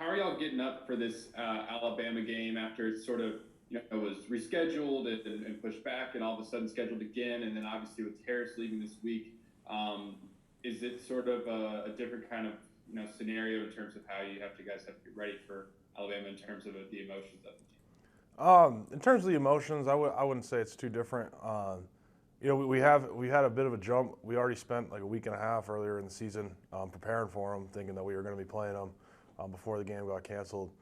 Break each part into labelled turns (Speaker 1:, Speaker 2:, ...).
Speaker 1: how are y'all getting up for this Alabama game after it's sort of it was rescheduled and pushed back, and all of a sudden scheduled again, and then obviously with Harris leaving this week, is it sort of a different kind of scenario in terms of how you guys have to get ready for Alabama in terms of the emotions of the team?
Speaker 2: In terms of the emotions, I wouldn't say it's too different. We had a bit of a jump. We already spent like a week and a half earlier in the season preparing for them, thinking that we were going to be playing them before the game got canceled.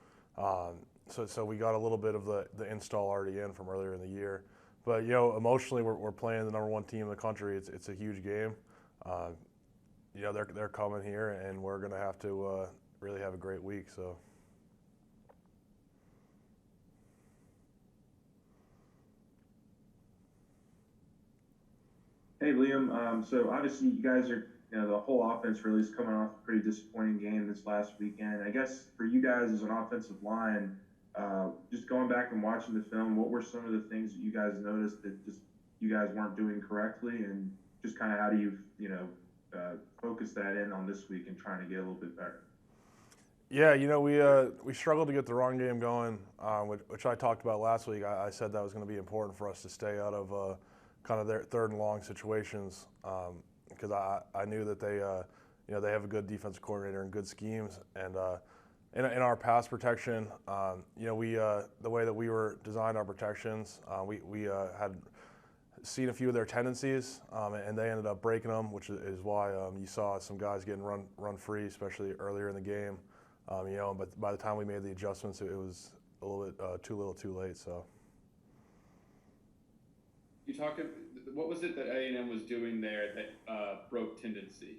Speaker 2: So we got a little bit of the install already in from earlier in the year. But emotionally, we're playing the number one team in the country. It's a huge game. They're coming here, and we're going to have to really have a great week. So.
Speaker 3: Hey Liam, so obviously you guys are, the whole offense really is coming off a pretty disappointing game this last weekend. I guess for you guys as an offensive line, just going back and watching the film, what were some of the things that you guys noticed that just you guys weren't doing correctly, and just kind of how do you, focus that in on this week and trying to get a little bit better?
Speaker 2: Yeah, we struggled to get the run game going, which I talked about last week. I said that was going to be important for us to stay out of kind of their third and long situations, because I knew that they have a good defensive coordinator and good schemes, and in our pass protection, the way that we were designed our protections, we had seen a few of their tendencies, and they ended up breaking them, which is why you saw some guys getting run free, especially earlier in the game. But by the time we made the adjustments, it was a little bit too late. So.
Speaker 1: What was it that A&M was doing there that broke tendency?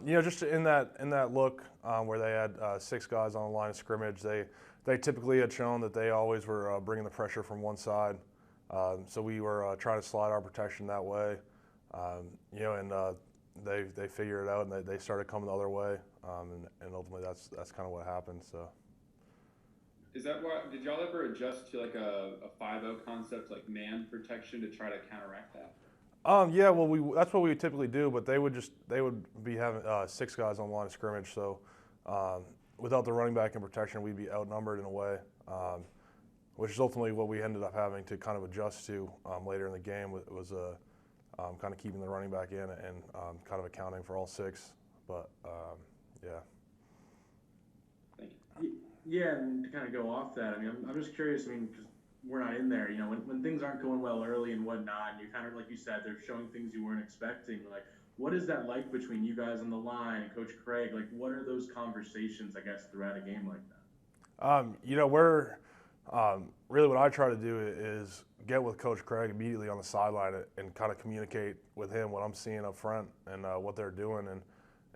Speaker 2: Just in that look where they had 6 guys on the line of scrimmage, they typically had shown that they always were bringing the pressure from one side. So we were trying to slide our protection that way, and they figured it out, and they started coming the other way, and ultimately that's kind of what happened. So.
Speaker 1: Is that why? Did y'all ever adjust to like a 5-0 concept, like man protection, to try to counteract that?
Speaker 2: Yeah, well, that's what we would typically do, but they would be having 6 guys on the line of scrimmage. So without the running back in protection, we'd be outnumbered in a way, which is ultimately what we ended up having to kind of adjust to later in the game. Was kind of keeping the running back in and kind of accounting for all 6. But yeah.
Speaker 1: Thank you.
Speaker 4: Yeah, and to kind of go off that, I mean, I'm just curious. I mean, because we're not in there, when things aren't going well early and whatnot, and you kind of, like you said, they're showing things you weren't expecting. Like, what is that like between you guys on the line and Coach Craig? Like, what are those conversations, I guess, throughout a game like that?
Speaker 2: We're really what I try to do is get with Coach Craig immediately on the sideline and kind of communicate with him what I'm seeing up front and what they're doing,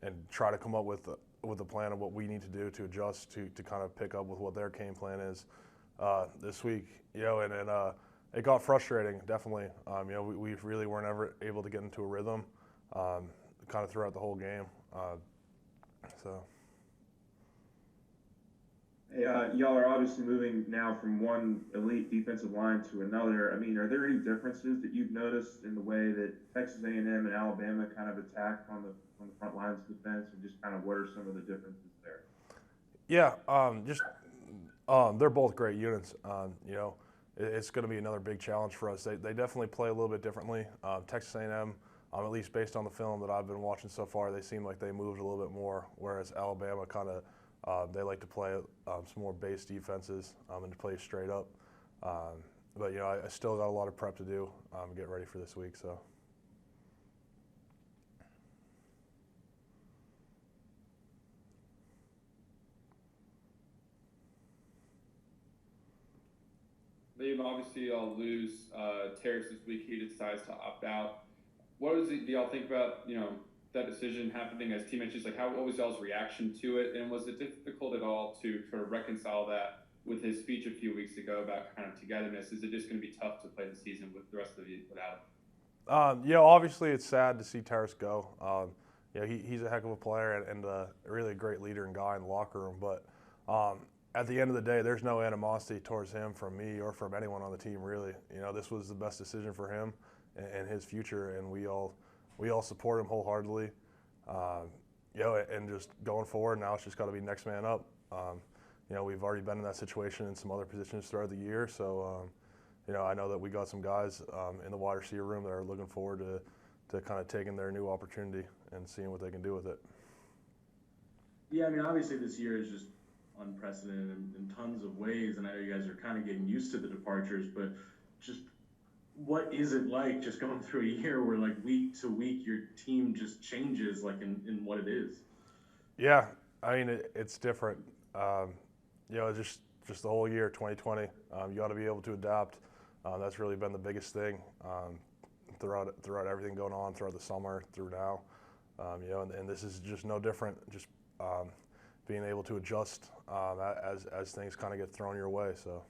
Speaker 2: and try to come up with a plan of what we need to do to adjust to kind of pick up with what their game plan is this week. And it got frustrating, definitely. We really weren't ever able to get into a rhythm kind of throughout the whole game. So.
Speaker 3: Hey, y'all are obviously moving now from one elite defensive line to another. I mean, are there any differences that you've noticed in the way that Texas A&M and Alabama kind of attack on the front lines of defense, and just kind of what are some of the differences there?
Speaker 2: Yeah, they're both great units. It's going to be another big challenge for us. They definitely play a little bit differently. Texas A&M, at least based on the film that I've been watching so far, they seem like they moved a little bit more, whereas Alabama kind of they like to play some more base defenses and to play straight up. But I still got a lot of prep to do, get ready for this week. So.
Speaker 1: Liam, obviously y'all lose Terrace this week. He decides to opt out. Do y'all think about that decision happening as teammates? Just like what was y'all's reaction to it, and was it difficult at all to sort of reconcile that with his speech a few weeks ago about kind of togetherness? Is it just going to be tough to play the season with the rest of you without him?
Speaker 2: Obviously it's sad to see Terrace go. He's a heck of a player and really a great leader and guy in the locker room. But at the end of the day, there's no animosity towards him from me or from anyone on the team, really. This was the best decision for him and his future, and we all support him wholeheartedly. And just going forward, now it's just got to be next man up. We've already been in that situation in some other positions throughout the year, so I know that we got some guys in the wide receiver room that are looking forward to kind of taking their new opportunity and seeing what they can do with it.
Speaker 4: Yeah, I mean, obviously this year is just unprecedented in tons of ways, and I know you guys are kind of getting used to the departures, but just what is it like just going through a year where like week to week your team just changes like in what it is?
Speaker 2: Yeah, I mean it's different. Just the whole year 2020, you got to be able to adapt. That's really been the biggest thing throughout everything going on throughout the summer through now. And this is just no different. Just being able to adjust as things kind of get thrown your way. So.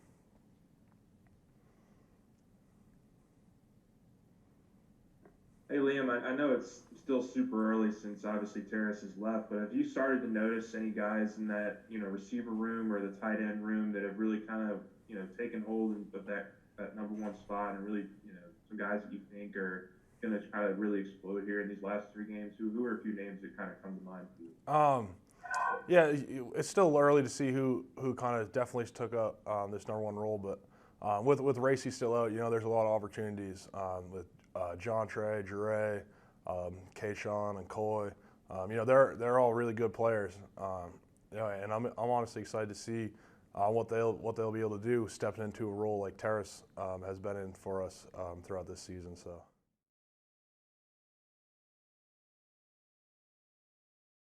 Speaker 3: Hey Liam, I know it's still super early since obviously Terrace has left, but have you started to notice any guys in that receiver room or the tight end room that have really kind of taken hold of that number one spot, and really some guys that you think are going to try to really explode here in these last 3 games? Who are a few names that kind of come to mind for you?
Speaker 2: Yeah, it's still early to see who kind of definitely took up this number one role, but with Racy still out, there's a lot of opportunities with John Trey, Jure, Kayshawn, and Coy. They're all really good players. And I'm honestly excited to see what they'll be able to do stepping into a role like Terrace has been in for us throughout this season. So.